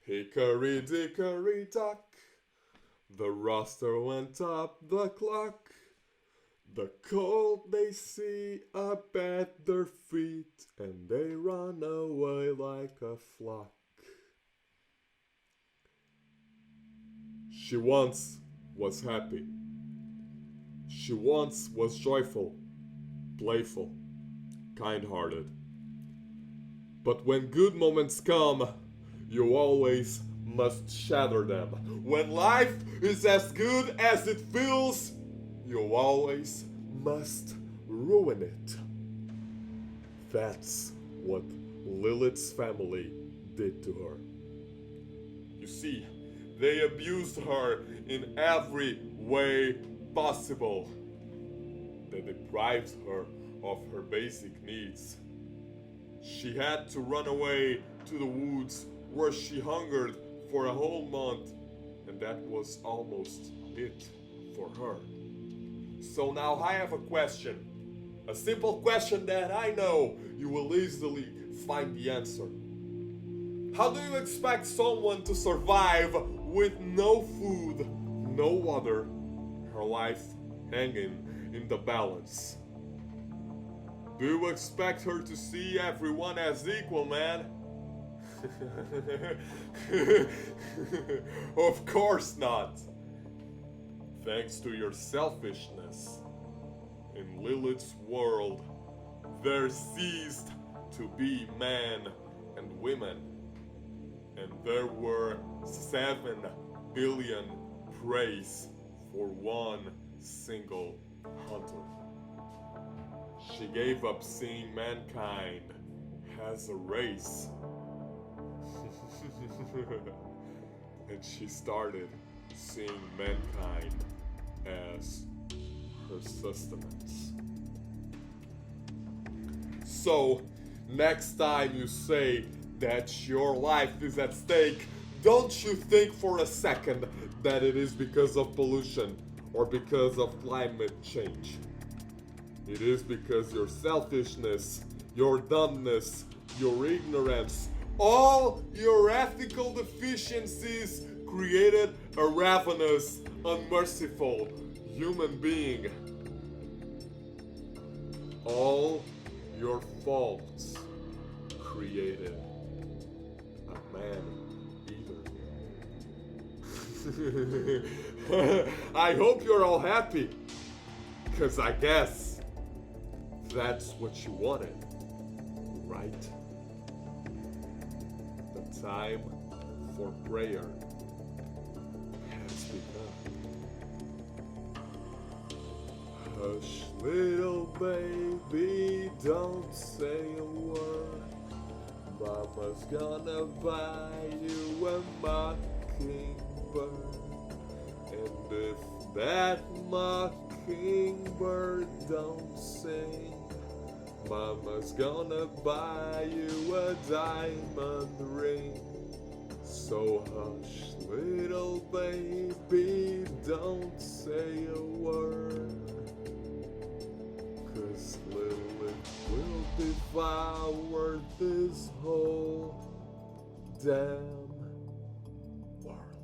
Hickory-dickory-dock, the rooster went up the clock. The cold they see up at their feet, and they run away like a flock. She once was happy. She once was joyful, playful, kind-hearted. But when good moments come, you always must shatter them. When life is as good as it feels, you always must ruin it. That's what Lilith's family did to her. You see, they abused her in every way possible. They deprived her of her basic needs. She had to run away to the woods where she hungered for a whole month, and that was almost it for her. So now I have a question. A simple question that I know you will easily find the answer. How do you expect someone to survive with no food, no water, her life hanging in the balance? Do you expect her to see everyone as equal, man? Of course not. Thanks to your selfishness, in Lilith's world, there ceased to be men and women, and there were 7 billion preys for one single hunter. She gave up seeing mankind as a race. And she started seeing mankind as her sustenance. So, next time you say that your life is at stake, don't you think for a second that it is because of pollution or because of climate change. It is because your selfishness, your dumbness, your ignorance, all your ethical deficiencies created a ravenous, unmerciful human being. All your faults created a man-eater. I hope you're all happy, because I guess that's what you wanted, right? The time for prayer has begun. Hush, little baby, don't say a word. Mama's gonna buy you a mockingbird. And if that mockingbird don't sing, Mama's gonna buy you a diamond ring. So hush, little baby, don't say a word. 'Cause Lilith will devour this whole damn world.